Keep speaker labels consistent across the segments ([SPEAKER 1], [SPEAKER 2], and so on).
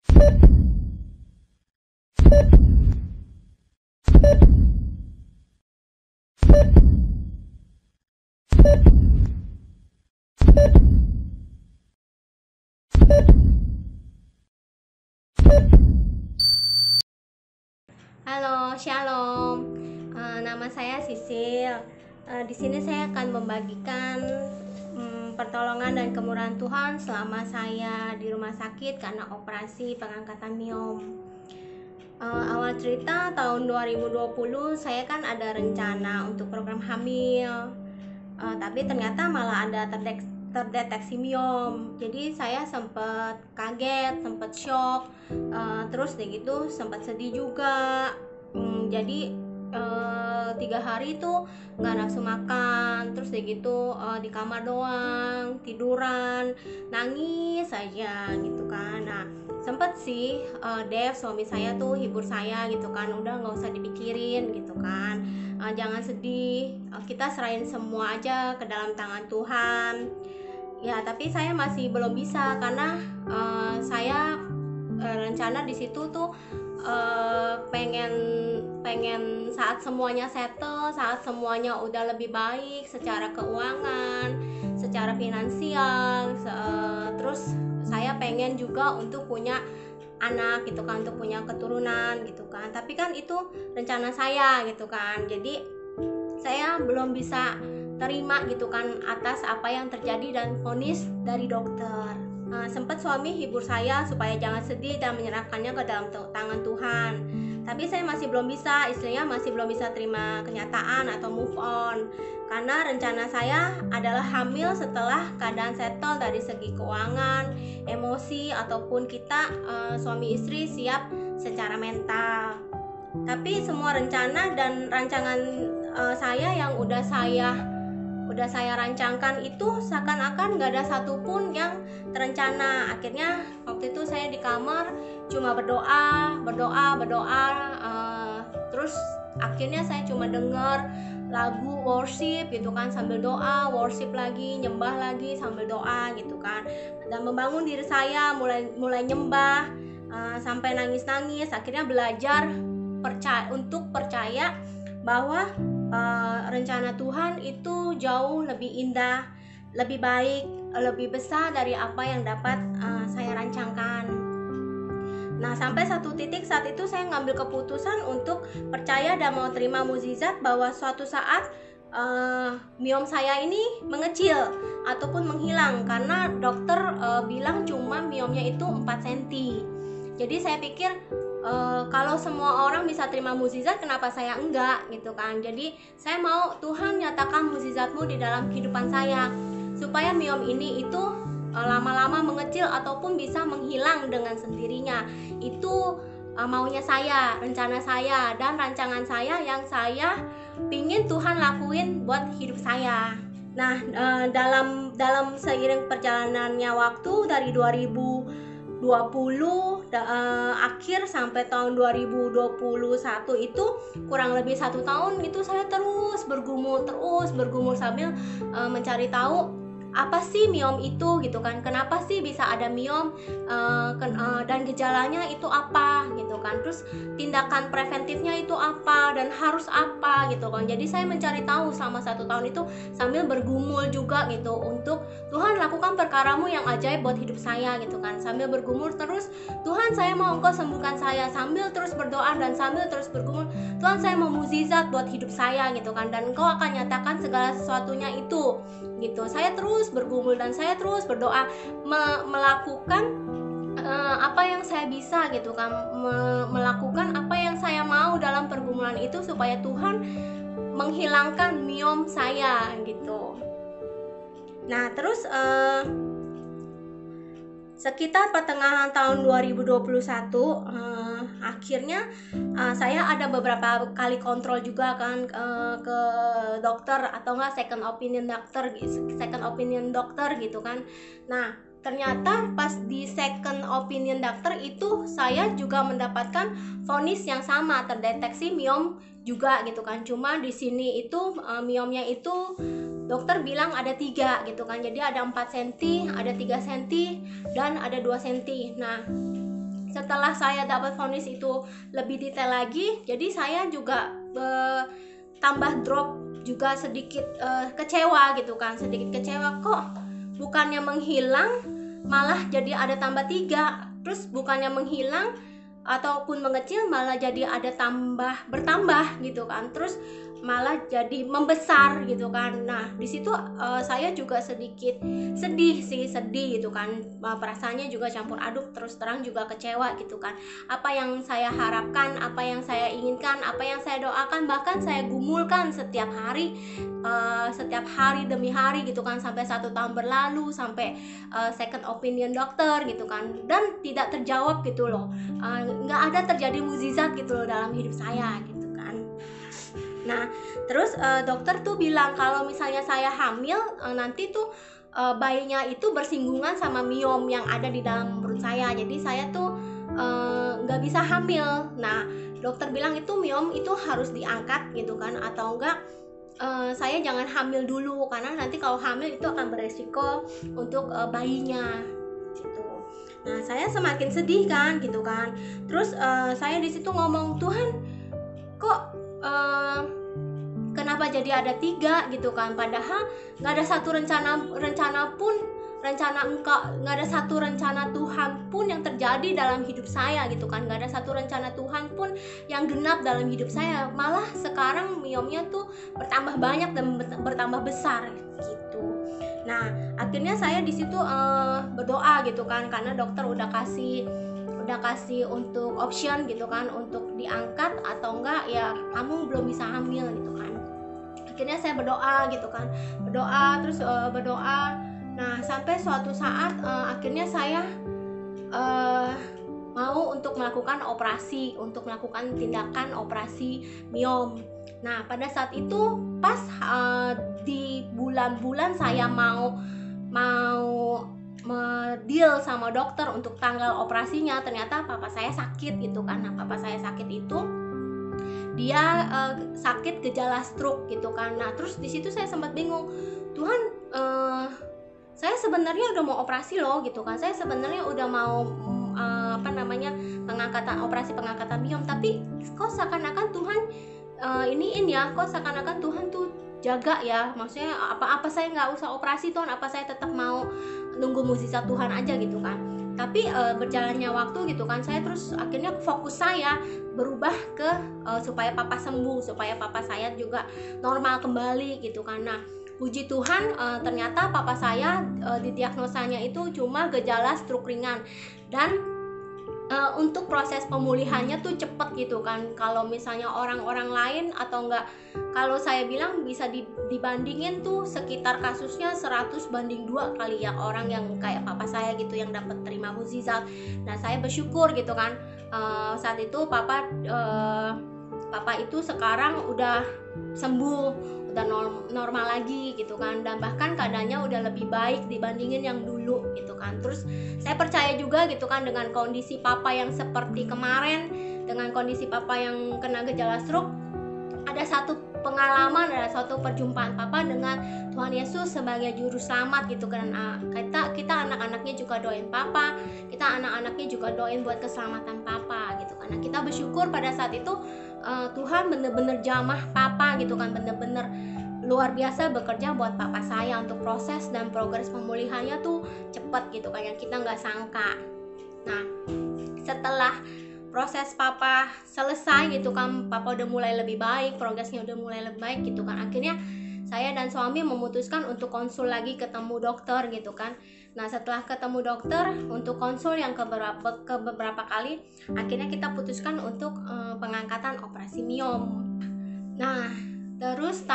[SPEAKER 1] Halo, Shalom. Nama saya Sisil. Di sini saya akan membagikan pertolongan dan kemurahan Tuhan selama saya di rumah sakit karena operasi pengangkatan miom. Awal cerita tahun 2020 saya kan ada rencana untuk program hamil, tapi ternyata malah ada terdeteksi miom. Jadi saya sempat kaget, sempat shock, terus deh gitu sempat sedih juga. Jadi 3 hari itu nggak nafsu makan, terus deh gitu di kamar doang, tiduran, nangis saja gitu kan. Nah sempet sih Dev suami saya tuh hibur saya gitu kan, udah nggak usah dipikirin gitu kan, jangan sedih, kita serahin semua aja ke dalam tangan Tuhan. Ya tapi saya masih belum bisa karena saya rencana di situ tuh pengen saat semuanya settle, saat semuanya udah lebih baik secara keuangan, secara finansial, terus saya pengen juga untuk punya anak gitu kan, untuk punya keturunan gitu kan. Tapi kan itu rencana saya gitu kan, jadi saya belum bisa terima gitu kan atas apa yang terjadi dan vonis dari dokter. Sempat suami hibur saya supaya jangan sedih dan menyerahkannya ke dalam tangan Tuhan. Tapi saya masih belum bisa, istilahnya masih belum bisa terima kenyataan atau move on. Karena rencana saya adalah hamil setelah keadaan settle dari segi keuangan, emosi, ataupun kita suami istri siap secara mental. Tapi semua rencana dan rancangan saya yang udah saya rancangkan itu seakan-akan gak ada satupun yang terencana. Akhirnya waktu itu saya di kamar cuma berdoa, terus akhirnya saya cuma denger lagu worship gitu kan, sambil doa, worship lagi, nyembah lagi sambil doa gitu kan, dan membangun diri saya mulai nyembah sampai nangis-nangis. Akhirnya belajar untuk percaya bahwa rencana Tuhan itu jauh lebih indah, lebih baik, lebih besar dari apa yang dapat saya rancangkan. Nah sampai satu titik saat itu saya ngambil keputusan untuk percaya dan mau terima mukjizat bahwa suatu saat miom saya ini mengecil ataupun menghilang, karena dokter bilang cuma miomnya itu 4 cm. Jadi saya pikir kalau semua orang bisa terima mukjizat, kenapa saya enggak gitu kan. Jadi saya mau Tuhan nyatakan mukjizatmu di dalam kehidupan saya, supaya miom ini itu lama-lama mengecil ataupun bisa menghilang dengan sendirinya. Itu maunya saya, rencana saya, dan rancangan saya yang saya pingin Tuhan lakuin buat hidup saya. Nah dalam seiring perjalanannya waktu dari 2020 akhir sampai tahun 2021 itu kurang lebih 1 tahun itu saya terus bergumul sambil mencari tahu apa sih miom itu gitu kan, kenapa sih bisa ada miom, dan gejalanya itu apa gitu kan, terus tindakan preventifnya itu apa dan harus apa gitu kan. Jadi saya mencari tahu selama 1 tahun itu sambil bergumul juga gitu untuk Tuhan lakukan perkaramu yang ajaib buat hidup saya gitu kan, sambil bergumul terus, Tuhan saya mau Engkau sembuhkan saya, sambil terus berdoa dan sambil terus bergumul, Tuhan saya mau mukjizat buat hidup saya gitu kan, dan Engkau akan nyatakan segala sesuatunya itu gitu. Saya terus bergumul dan saya terus berdoa, melakukan apa yang saya bisa gitu kan, melakukan apa yang saya mau dalam pergumulan itu supaya Tuhan menghilangkan miom saya gitu. Nah terus sekitar pertengahan tahun 2021 akhirnya saya ada beberapa kali kontrol juga kan ke dokter atau enggak second opinion dokter gitu kan. Nah ternyata pas di second opinion dokter itu saya juga mendapatkan vonis yang sama, terdeteksi miom juga gitu kan. Cuma di sini itu miomnya itu dokter bilang ada 3 gitu kan. Jadi ada 4 cm, ada 3 cm, dan ada 2 cm. Nah setelah saya dapat vonis itu lebih detail lagi, jadi saya juga tambah drop juga sedikit, kecewa gitu kan, sedikit kecewa, kok bukannya menghilang malah jadi ada tambah 3, terus bukannya menghilang ataupun mengecil malah jadi ada bertambah gitu kan, terus malah jadi membesar gitu kan. Nah di situ saya juga sedikit sedih gitu kan, perasaannya juga campur aduk, terus terang juga kecewa gitu kan. Apa yang saya harapkan, apa yang saya inginkan, apa yang saya doakan, bahkan saya gumulkan setiap hari demi hari gitu kan, sampai 1 tahun berlalu, sampai second opinion dokter gitu kan, dan tidak terjawab gitu loh. Nggak ada terjadi mukjizat gitu loh dalam hidup saya gitu kan. Nah terus dokter tuh bilang kalau misalnya saya hamil, nanti tuh bayinya itu bersinggungan sama miom yang ada di dalam perut saya, jadi saya tuh nggak bisa hamil. Nah dokter bilang itu miom itu harus diangkat gitu kan, atau enggak saya jangan hamil dulu, karena nanti kalau hamil itu akan beresiko untuk bayinya gitu. Nah saya semakin sedih kan gitu kan. Terus saya di situ ngomong, Tuhan kok kenapa jadi ada 3 gitu kan, padahal nggak ada satu rencana engkau, nggak ada satu rencana Tuhan pun yang terjadi dalam hidup saya gitu kan, nggak ada satu rencana Tuhan pun yang genap dalam hidup saya, malah sekarang miomnya tuh bertambah banyak dan bertambah besar gitu. Nah akhirnya saya di situ berdoa gitu kan, karena dokter udah kasih untuk option gitu kan, untuk diangkat atau enggak ya kamu belum bisa hamil gitu kan. Akhirnya saya berdoa gitu kan, berdoa. Nah sampai suatu saat akhirnya saya mau untuk melakukan tindakan operasi miom. Nah pada saat itu pas di bulan-bulan saya mau deal sama dokter untuk tanggal operasinya, ternyata papa saya sakit gitu kan. Nah papa saya sakit itu dia sakit gejala stroke gitu kan. Nah terus di situ saya sempat bingung, Tuhan saya sebenarnya udah mau operasi loh gitu kan, saya sebenarnya udah mau operasi pengangkatan miom, tapi kok seakan-akan Tuhan kok seakan-akan Tuhan tuh jaga ya, maksudnya apa saya nggak usah operasi Tuhan, apa saya tetap mau nunggu mukjizat Tuhan aja gitu kan. Tapi berjalannya waktu gitu kan, saya terus akhirnya fokus saya berubah ke supaya papa sembuh, supaya papa saya juga normal kembali gitu kan. Nah puji Tuhan ternyata papa saya didiagnosanya itu cuma gejala stroke ringan, dan untuk proses pemulihannya tuh cepet gitu kan. Kalau misalnya orang-orang lain atau enggak, kalau saya bilang bisa dibandingin tuh sekitar kasusnya 100:2 kali ya, orang yang kayak papa saya gitu yang dapat terima mukjizat. Nah saya bersyukur gitu kan, saat itu papa itu sekarang udah sembuh, udah normal lagi gitu kan, dan bahkan keadaannya udah lebih baik dibandingin yang dulu gitu kan. Terus saya percaya juga gitu kan, dengan kondisi papa yang seperti kemarin, dengan kondisi papa yang kena gejala stroke, ada satu pengalaman, ada suatu perjumpaan papa dengan Tuhan Yesus sebagai juru selamat gitu kan. Kita anak-anaknya juga doain papa, kita anak-anaknya juga doain buat keselamatan papa gitu kan. Nah, kita bersyukur pada saat itu Tuhan bener-bener jamah papa gitu kan, bener-bener luar biasa bekerja buat papa saya untuk proses dan progres pemulihannya tuh cepet gitu kan, yang kita nggak sangka. Nah setelah proses papa selesai gitu kan, papa udah mulai lebih baik, progresnya udah mulai lebih baik gitu kan, akhirnya saya dan suami memutuskan untuk konsul lagi, ketemu dokter gitu kan. Nah setelah ketemu dokter untuk konsul yang ke beberapa kali, akhirnya kita putuskan untuk pengangkatan operasi miom. Nah terus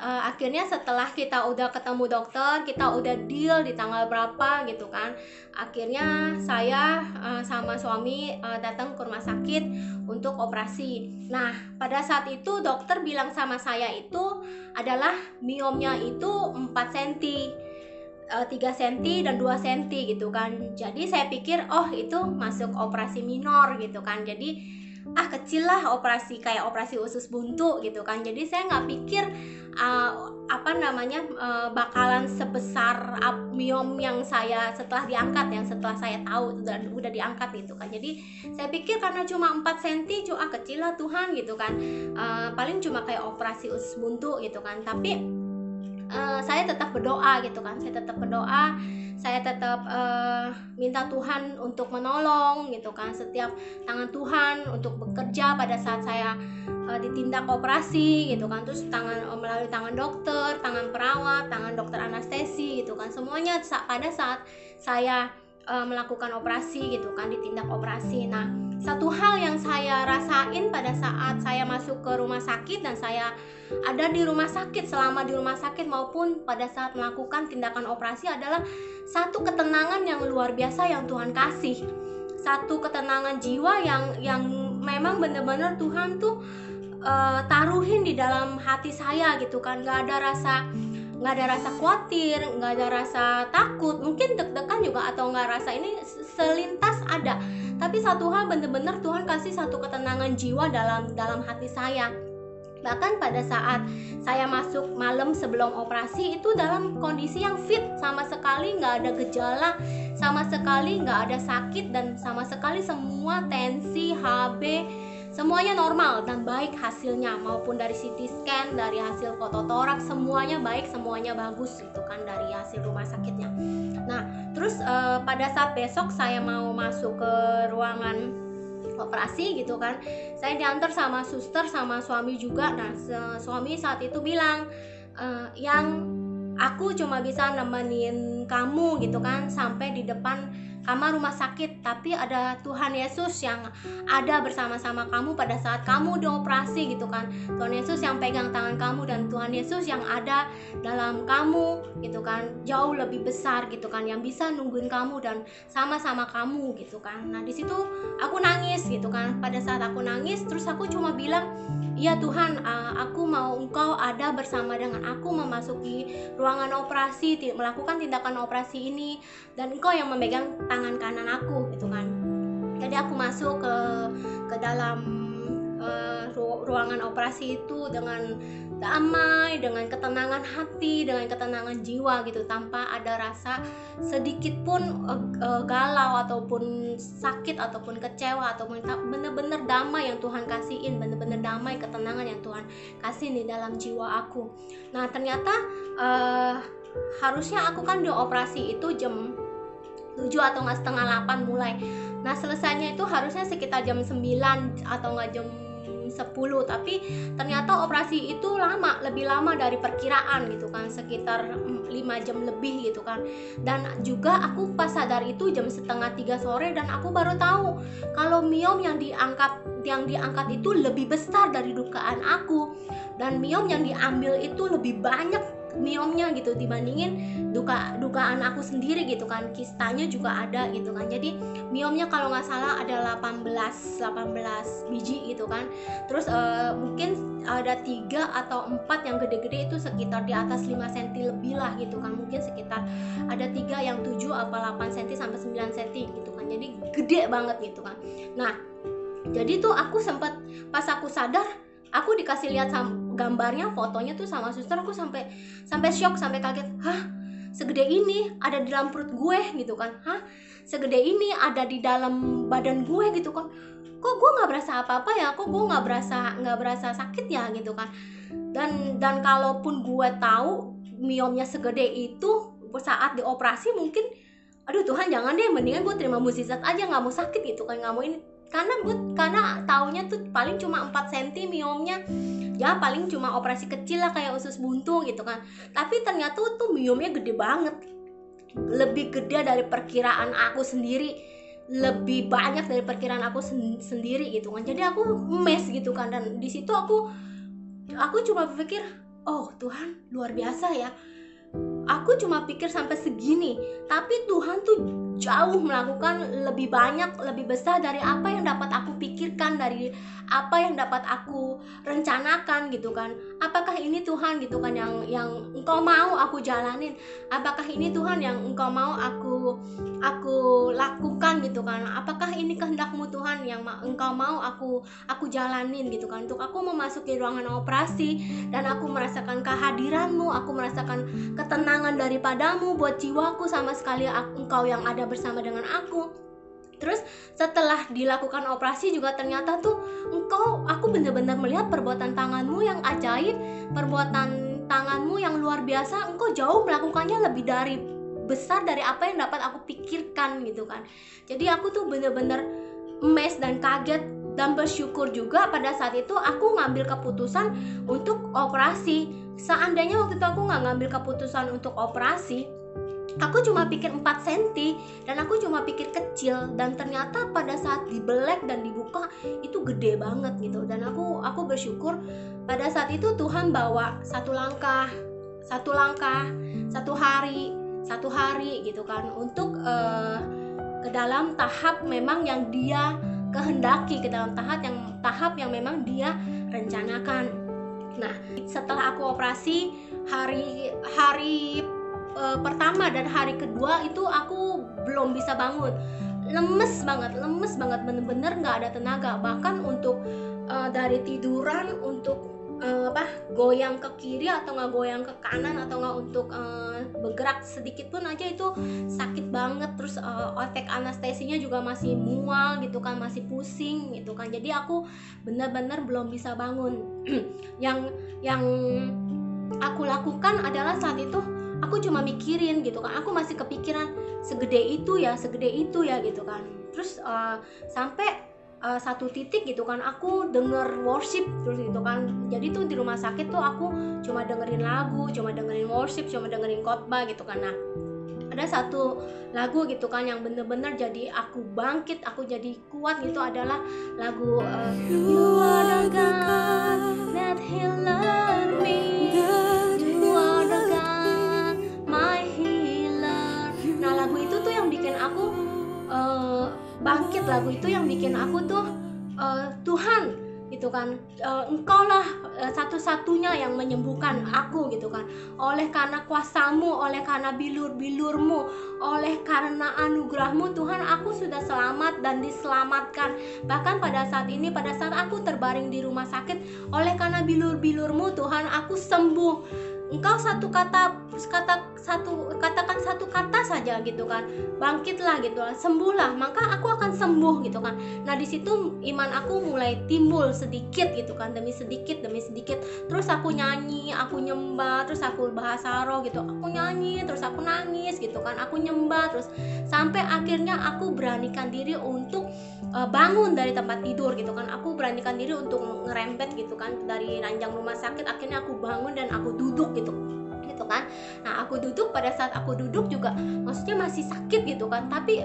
[SPEAKER 1] akhirnya setelah kita udah ketemu dokter, kita udah deal di tanggal berapa gitu kan, akhirnya saya sama suami datang ke rumah sakit untuk operasi. Nah pada saat itu dokter bilang sama saya itu adalah miomnya itu 4 cm, 3 cm dan 2 cm gitu kan. Jadi saya pikir oh itu masuk operasi minor gitu kan. Jadi kecil lah, operasi kayak operasi usus buntu gitu kan. Jadi saya nggak pikir bakalan sebesar miom yang saya setelah diangkat, yang setelah saya tahu udah diangkat gitu kan. Jadi saya pikir karena cuma 4 cm kecil lah Tuhan gitu kan, paling cuma kayak operasi usus buntu gitu kan. Tapi saya tetap berdoa gitu kan, saya tetap minta Tuhan untuk menolong gitu kan, setiap tangan Tuhan untuk bekerja pada saat saya ditindak operasi gitu kan. Terus melalui tangan dokter, tangan perawat, tangan dokter anestesi gitu kan, semuanya pada saat saya melakukan operasi gitu kan, ditindak operasi. Nah, satu hal yang saya rasain pada saat saya masuk ke rumah sakit dan saya ada di rumah sakit, selama di rumah sakit maupun pada saat melakukan tindakan operasi, adalah satu ketenangan yang luar biasa yang Tuhan kasih, satu ketenangan jiwa yang memang benar-benar Tuhan tuh taruhin di dalam hati saya gitu kan. Nggak ada rasa khawatir, nggak ada rasa takut, mungkin deg-degan juga atau nggak rasa ini selintas ada. Tapi satu hal benar-benar Tuhan kasih satu ketenangan jiwa dalam hati saya. Bahkan pada saat saya masuk malam sebelum operasi itu dalam kondisi yang fit, sama sekali nggak ada gejala, sama sekali nggak ada sakit, dan sama sekali semua tensi, HB, semuanya normal dan baik hasilnya, maupun dari CT scan, dari hasil foto toraks, semuanya baik, semuanya bagus gitu kan dari hasil rumah sakitnya. Nah, terus pada saat besok saya mau masuk ke ruangan operasi gitu kan, saya diantar sama suster sama suami juga. Nah, suami saat itu bilang, yang aku cuma bisa nemenin kamu gitu kan sampai di depan kamar rumah sakit, tapi ada Tuhan Yesus yang ada bersama-sama kamu pada saat kamu dioperasi gitu kan. Tuhan Yesus yang pegang tangan kamu, dan Tuhan Yesus yang ada dalam kamu gitu kan, jauh lebih besar gitu kan, yang bisa nungguin kamu dan sama-sama kamu gitu kan. Nah, di situ aku nangis gitu kan. Pada saat aku nangis, terus aku cuma bilang, iya Tuhan, aku mau Engkau ada bersama dengan aku memasuki ruangan operasi, melakukan tindakan operasi ini, dan Engkau yang memegang tangan kanan aku gitu kan. Jadi aku masuk ke dalam ruangan operasi itu dengan damai, dengan ketenangan hati, dengan ketenangan jiwa gitu, tanpa ada rasa sedikit pun galau ataupun sakit ataupun kecewa, ataupun bener-bener damai yang Tuhan kasihin, bener-bener damai, ketenangan yang Tuhan kasih di dalam jiwa aku. Nah, ternyata harusnya aku kan dioperasi itu jam 7 atau nggak setengah 8 mulai. Nah, selesainya itu harusnya sekitar jam 9 atau nggak jam 10, tapi ternyata operasi itu lebih lama dari perkiraan gitu kan, sekitar 5 jam lebih gitu kan. Dan juga aku pas sadar itu jam 2:30 sore, dan aku baru tahu kalau miom yang diangkat itu lebih besar dari dugaan aku, dan miom yang diambil itu lebih banyak miomnya gitu dibandingin dugaan aku sendiri gitu kan. Kistanya juga ada gitu kan. Jadi miomnya kalau nggak salah ada 18 biji gitu kan. Terus mungkin ada 3 atau 4 yang gede-gede, itu sekitar di atas 5 cm lebih lah gitu kan. Mungkin sekitar ada 3 yang 7 apa 8 cm sampai 9 cm gitu kan. Jadi gede banget gitu kan. Nah, jadi tuh aku sempat, pas aku sadar, aku dikasih lihat gambarnya, fotonya tuh sama suster, aku sampai shock, sampai kaget. Hah, segede ini ada di dalam perut gue gitu kan. Hah, segede ini ada di dalam badan gue gitu kan. Kok gue nggak berasa apa-apa ya, kok gue nggak berasa sakit ya gitu kan. Dan kalaupun gue tahu miomnya segede itu saat dioperasi, mungkin aduh Tuhan jangan deh, mendingan gue terima mukjizat aja, nggak mau sakit gitu kan, nggak mau ini. Karena taunya tuh paling cuma 4 cm miomnya, ya paling cuma operasi kecil lah kayak usus buntu gitu kan. Tapi ternyata tuh miomnya gede banget, lebih gede dari perkiraan aku sendiri, lebih banyak dari perkiraan aku sendiri gitu kan. Jadi aku mes gitu kan. Dan di situ aku cuma berpikir, oh Tuhan luar biasa ya. Aku cuma pikir sampai segini, tapi Tuhan tuh jauh melakukan lebih banyak, lebih besar dari apa yang dapat aku pikirkan, dari apa yang dapat aku rencanakan gitu kan. Apakah ini Tuhan gitu kan yang Engkau mau aku jalanin? Apakah ini Tuhan yang Engkau mau aku aku lakukan gitu kan. Apakah ini kehendakmu Tuhan yang engkau mau aku jalanin gitu kan, untuk aku memasuki ruangan operasi dan aku merasakan kehadiranmu, aku merasakan ketenangan daripadamu buat jiwaku, sama sekali engkau yang ada bersama dengan aku. Terus setelah dilakukan operasi juga ternyata tuh aku benar-benar melihat perbuatan tanganmu yang ajaib, perbuatan tanganmu yang luar biasa. Engkau jauh melakukannya lebih besar dari apa yang dapat aku pikirkan gitu kan. Jadi aku tuh benar-benar amazed dan kaget dan bersyukur juga pada saat itu aku ngambil keputusan untuk operasi. Seandainya waktu itu aku nggak ngambil keputusan untuk operasi, aku cuma pikir 4 cm dan aku cuma pikir kecil, dan ternyata pada saat dibelek dan dibuka itu gede banget gitu. Dan aku bersyukur pada saat itu Tuhan bawa satu langkah, satu hari gitu kan, untuk ke dalam tahap memang yang Dia kehendaki, ke dalam tahap yang memang Dia rencanakan. Nah, setelah aku operasi, hari pertama dan hari kedua itu aku belum bisa bangun, lemes banget, bener-bener nggak ada tenaga. Bahkan untuk dari tiduran untuk goyang ke kiri atau nggak goyang ke kanan atau nggak untuk bergerak sedikit pun aja itu sakit banget. Terus efek anestesinya juga masih mual gitu kan, masih pusing gitu kan. Jadi aku bener-bener belum bisa bangun. yang aku lakukan adalah saat itu aku cuma mikirin gitu kan, aku masih kepikiran segede itu ya gitu kan. Terus sampai satu titik gitu kan, aku denger worship terus gitu kan. Jadi tuh di rumah sakit tuh aku cuma dengerin lagu, cuma dengerin worship, cuma dengerin khotbah gitu kan. Nah, ada satu lagu gitu kan yang bener-bener jadi aku bangkit, aku jadi kuat gitu, adalah lagu You are the God that healed me, You are the God my healer. Nah, lagu itu tuh yang bikin aku bangkit, lagu itu yang bikin aku tuh Tuhan gitu kan, engkaulah satu-satunya yang menyembuhkan aku gitu kan. Oleh karena kuasamu, oleh karena bilur-bilurmu, oleh karena anugerahmu Tuhan, aku sudah selamat dan diselamatkan. Bahkan pada saat ini, pada saat aku terbaring di rumah sakit, oleh karena bilur-bilurmu Tuhan, aku sembuh. Engkau katakan satu kata saja gitu kan, bangkitlah gitu, sembuhlah, maka aku akan sembuh gitu kan. Nah, di situ iman aku mulai timbul sedikit gitu kan, demi sedikit. Terus aku nyanyi, aku nyembah, terus aku bahasa roh gitu, aku nyanyi, terus aku nangis gitu kan, aku nyembah terus sampai akhirnya aku beranikan diri untuk bangun dari tempat tidur gitu kan. Aku beranikan diri untuk ngerempet gitu kan dari ranjang rumah sakit. Akhirnya aku bangun dan aku duduk gitu kan. Nah, aku duduk, pada saat aku duduk juga maksudnya masih sakit gitu kan, tapi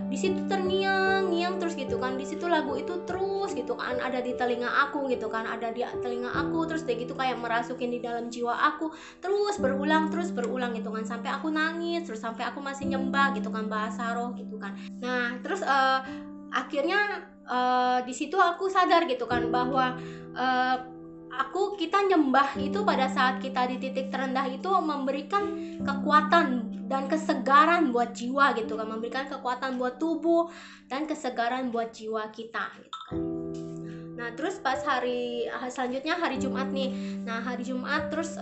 [SPEAKER 1] di situ terngiang-ngiang terus gitu kan. Di situ lagu itu terus gitu kan ada di telinga aku gitu kan, ada di telinga aku, terus kayak gitu kayak merasukin di dalam jiwa aku, terus berulang gitu kan, sampai aku nangis, terus sampai aku masih nyembah gitu kan, bahasa roh gitu kan. Nah, terus akhirnya di situ aku sadar gitu kan bahwa kita nyembah itu pada saat kita di titik terendah itu memberikan kekuatan dan kesegaran buat jiwa gitu kan, memberikan kekuatan buat tubuh dan kesegaran buat jiwa kita gitu kan. Nah, terus pas selanjutnya hari Jumat nih. Nah, hari Jumat terus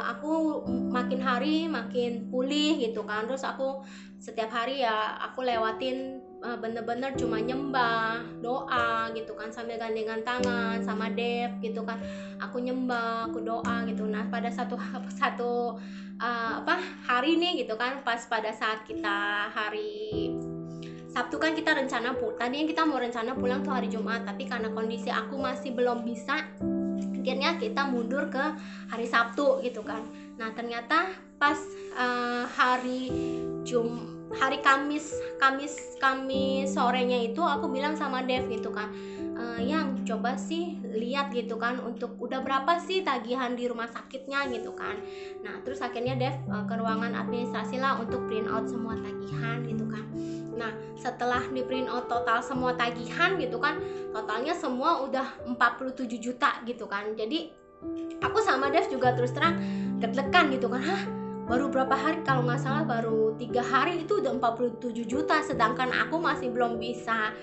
[SPEAKER 1] aku makin hari makin pulih gitu kan. Terus aku setiap hari ya aku lewatin bener-bener cuma nyembah, doa gitu kan, sambil gandengan tangan sama Dev gitu kan. Aku nyembah, aku doa gitu. Nah, pada satu hari nih gitu kan, pas pada saat kita hari Sabtu kan kita tadinya kita mau rencana pulang tuh hari Jumat, tapi karena kondisi aku masih belum bisa, akhirnya kita mundur ke hari Sabtu gitu kan. Nah, ternyata pas hari Kamis sorenya itu aku bilang sama Dev gitu kan, yang coba sih lihat gitu kan untuk udah berapa sih tagihan di rumah sakitnya gitu kan. Nah, terus akhirnya Dev ke ruangan administrasi lah untuk print out semua tagihan gitu kan. Nah, setelah di print out total semua tagihan gitu kan, totalnya semua udah 47 juta gitu kan. Jadi aku sama Dev juga terus terang deg-degan gitu kan, baru berapa hari, kalau nggak salah baru 3 hari itu udah 47 juta, sedangkan aku masih belum bisa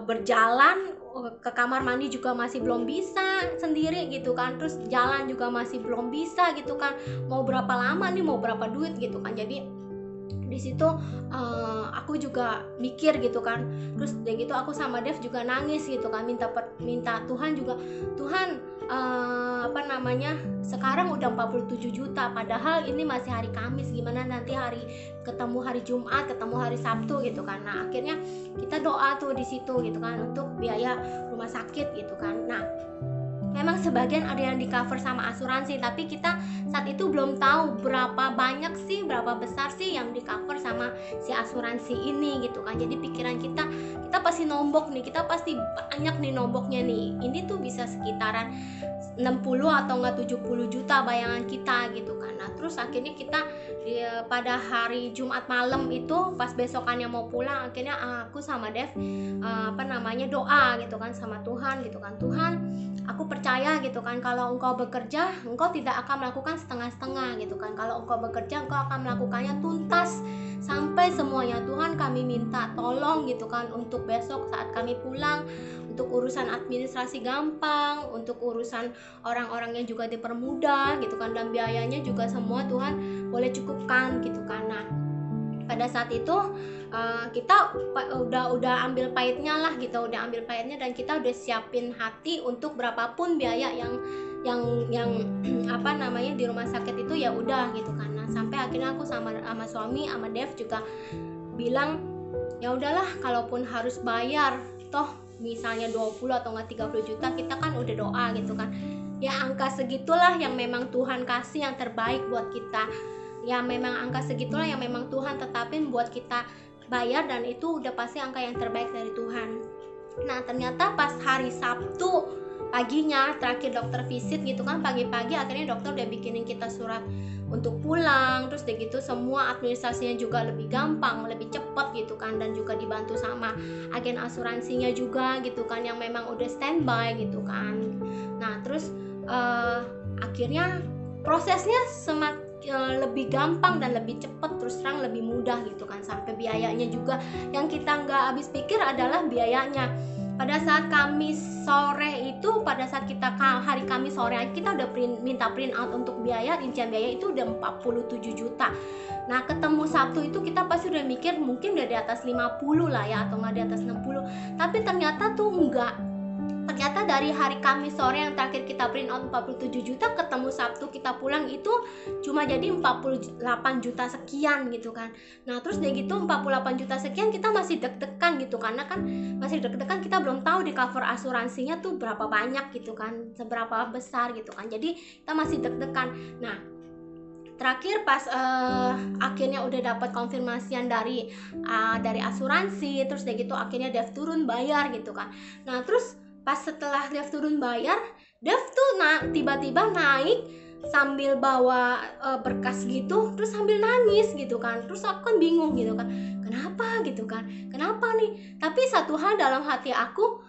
[SPEAKER 1] berjalan ke kamar mandi juga masih belum bisa sendiri gitu kan, terus jalan juga masih belum bisa gitu kan, mau berapa lama nih, mau berapa duit gitu kan. Jadi di situ aku juga mikir gitu kan, terus dari gitu aku sama Dev juga nangis gitu kan, minta Tuhan juga, Tuhan sekarang udah 47 juta padahal ini masih hari Kamis, gimana nanti ketemu hari Jumat, ketemu hari Sabtu gitu kan. Nah akhirnya kita doa tuh di situ gitu kan untuk biaya rumah sakit gitu kan. Nah memang sebagian ada yang di cover sama asuransi, tapi kita saat itu belum tahu berapa besar sih yang di cover sama si asuransi ini gitu kan. Jadi pikiran kita pasti nombok nih, kita pasti banyak nih nomboknya nih, ini tuh bisa sekitaran 60 atau enggak 70 juta bayangan kita gitu kan. Nah terus akhirnya kita pada hari Jumat malam itu pas besokannya mau pulang, akhirnya aku sama Dev doa gitu kan sama Tuhan gitu kan, Tuhan aku percaya gitu kan, kalau Engkau bekerja, Engkau tidak akan melakukan setengah-setengah gitu kan. Kalau Engkau bekerja, Engkau akan melakukannya tuntas sampai semuanya. Tuhan kami minta tolong gitu kan, untuk besok saat kami pulang, untuk urusan administrasi gampang, untuk urusan orang-orangnya juga dipermudah gitu kan, dan biayanya juga semua Tuhan boleh cukupkan gitu kan. Nah pada saat itu kita udah ambil pahitnya lah gitu, dan kita udah siapin hati untuk berapapun biaya yang di rumah sakit itu, ya udah gitu kan. Nah sampai akhirnya aku sama suami sama Dev juga bilang ya udahlah, kalaupun harus bayar toh misalnya 20 atau enggak 30 juta, kita kan udah doa gitu kan, ya angka segitulah yang memang Tuhan kasih yang terbaik buat kita, ya memang angka segitulah yang memang Tuhan tetapin buat kita bayar, dan itu udah pasti angka yang terbaik dari Tuhan. Nah ternyata pas hari Sabtu paginya terakhir dokter visit gitu kan, pagi-pagi akhirnya dokter udah bikinin kita surat untuk pulang, terus udah gitu semua administrasinya juga lebih gampang, lebih cepat gitu kan, dan juga dibantu sama agen asuransinya juga gitu kan, yang memang udah standby gitu kan. Nah terus akhirnya prosesnya lebih gampang dan lebih cepat, terus terang lebih mudah gitu kan. Sampai biayanya juga yang kita nggak habis pikir adalah biayanya. Pada saat Kamis sore itu, hari Kamis sore kita udah minta print out untuk biaya, rincian biaya itu udah 47 juta. Nah ketemu Sabtu itu kita pasti udah mikir mungkin udah di atas 50 lah ya, atau nggak di atas 60, tapi ternyata tuh enggak. Ternyata dari hari Kamis sore yang terakhir kita print out 47 juta, ketemu Sabtu kita pulang itu cuma jadi 48 juta sekian gitu kan. Nah terus dari gitu 48 juta sekian kita masih deg-degan gitu, karena kan masih deg-degan, kita belum tahu di cover asuransinya tuh berapa banyak gitu kan, seberapa besar gitu kan. Jadi kita masih deg-degan. Nah terakhir pas akhirnya udah dapat konfirmasian dari asuransi, terus dari gitu akhirnya Dev turun bayar gitu kan. Nah terus pas setelah Dev turun bayar, Dev tuh tiba-tiba naik sambil bawa berkas gitu, terus sambil nangis gitu kan. Terus aku kan bingung gitu kan, kenapa gitu kan, kenapa nih. Tapi satu hal dalam hati aku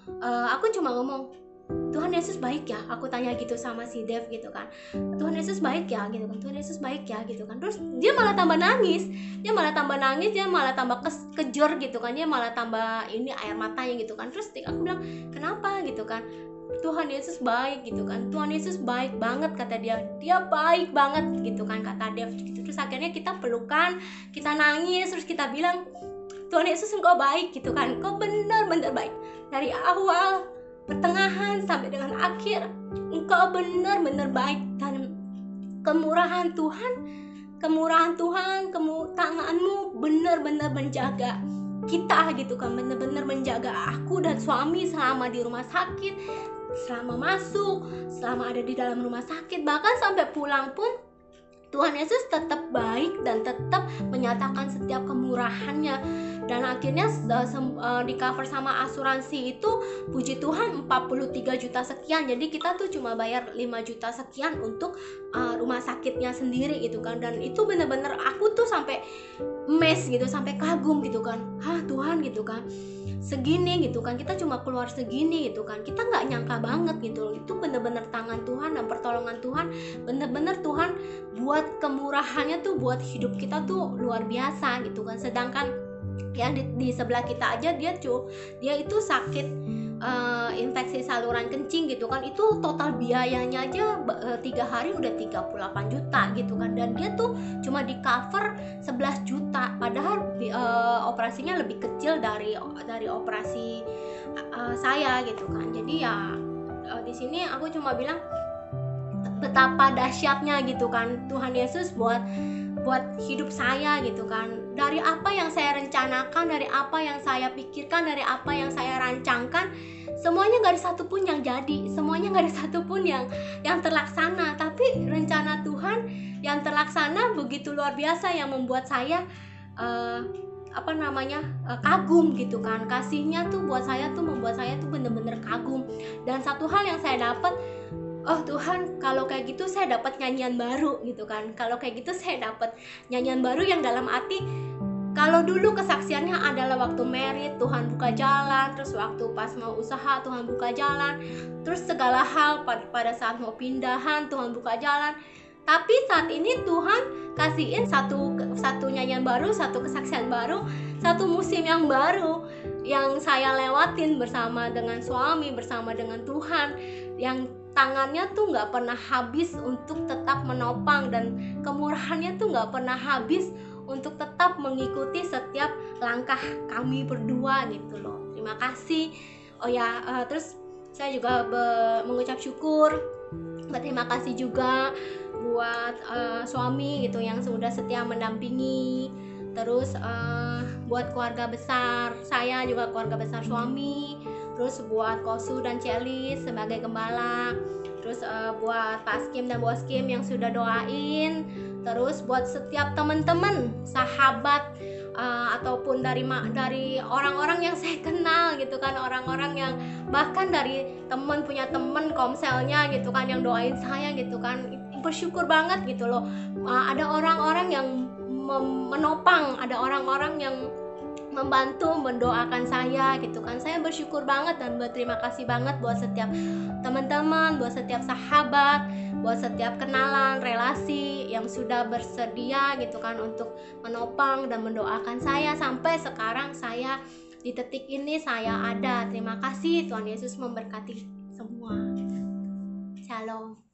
[SPEAKER 1] cuma ngomong, Tuhan Yesus baik ya. Aku tanya gitu sama si Dev gitu kan, Tuhan Yesus baik ya gitu kan, Tuhan Yesus baik ya gitu kan. Terus dia malah tambah nangis, dia malah tambah kejer gitu kan, dia malah tambah ini air matanya gitu kan. Terus aku bilang kenapa gitu kan, Tuhan Yesus baik gitu kan, Tuhan Yesus baik banget kata dia baik banget gitu kan kata Dev gitu. Terus akhirnya kita pelukan, kita nangis, terus kita bilang Tuhan Yesus engkau baik gitu kan, engkau benar-benar baik dari awal, pertengahan sampai dengan akhir, engkau benar-benar baik, dan kemurahan Tuhan, tanganmu benar-benar menjaga kita gitu kan, benar-benar menjaga aku dan suami selama di rumah sakit, selama masuk, selama ada di dalam rumah sakit, bahkan sampai pulang pun Tuhan Yesus tetap baik dan tetap menyatakan setiap kemurahannya dan akhirnya di cover sama asuransi itu, puji Tuhan 43 juta sekian. Jadi kita tuh cuma bayar 5 juta sekian untuk rumah sakitnya sendiri gitu kan. Dan itu bener-bener aku tuh sampai mes gitu, sampai kagum gitu kan, hah Tuhan gitu kan, segini gitu kan, kita cuma keluar segini gitu kan, kita nggak nyangka banget gitu. Itu bener-bener tangan Tuhan dan pertolongan Tuhan, bener-bener Tuhan buat kemurahannya tuh buat hidup kita tuh luar biasa gitu kan. Sedangkan yang di sebelah kita aja dia itu sakit infeksi saluran kencing gitu kan, itu total biayanya aja 3 hari udah 38 juta gitu kan. Dan dia tuh cuma di cover 11 juta, padahal operasinya lebih kecil dari operasi saya gitu kan. Jadi ya di sini aku cuma bilang betapa dahsyatnya gitu kan Tuhan Yesus buat hidup saya gitu kan. Dari apa yang saya rencanakan, dari apa yang saya pikirkan, dari apa yang saya rancangkan, semuanya gak ada satupun yang jadi, semuanya gak ada satupun yang terlaksana. Tapi rencana Tuhan yang terlaksana begitu luar biasa, yang membuat saya kagum gitu kan. Kasihnya tuh buat saya tuh membuat saya tuh bener-bener kagum. Dan satu hal yang saya dapat, oh Tuhan, kalau kayak gitu saya dapat nyanyian baru gitu kan. Kalau kayak gitu saya dapat nyanyian baru yang dalam arti, kalau dulu kesaksiannya adalah waktu merit Tuhan buka jalan, terus waktu pas mau usaha Tuhan buka jalan, terus segala hal pada saat mau pindahan Tuhan buka jalan. Tapi saat ini Tuhan kasihin satu nyanyian baru, satu kesaksian baru, satu musim yang baru yang saya lewatin bersama dengan suami, bersama dengan Tuhan, yang tangannya tuh gak pernah habis untuk tetap menopang, dan kemurahannya tuh gak pernah habis untuk tetap mengikuti setiap langkah kami berdua gitu loh. Terima kasih. Oh ya, terus saya juga mengucap syukur, berterima kasih juga buat suami gitu yang sudah setia mendampingi. Terus buat keluarga besar saya juga, keluarga besar suami. Terus buat Kosu dan Celis sebagai gembala. Terus buat Pak Skim dan Bos Kim yang sudah doain. Terus buat setiap teman-teman, sahabat, ataupun dari orang-orang yang saya kenal gitu kan, orang-orang yang bahkan dari teman punya teman komselnya gitu kan, yang doain saya gitu kan. Bersyukur banget gitu loh. Ada orang-orang yang menopang, ada orang-orang yang membantu mendoakan saya gitu kan. Saya bersyukur banget dan berterima kasih banget buat setiap teman-teman, buat setiap sahabat, buat setiap kenalan, relasi yang sudah bersedia gitu kan untuk menopang dan mendoakan saya sampai sekarang saya di detik ini saya ada. Terima kasih, Tuhan Yesus memberkati semua. Shalom.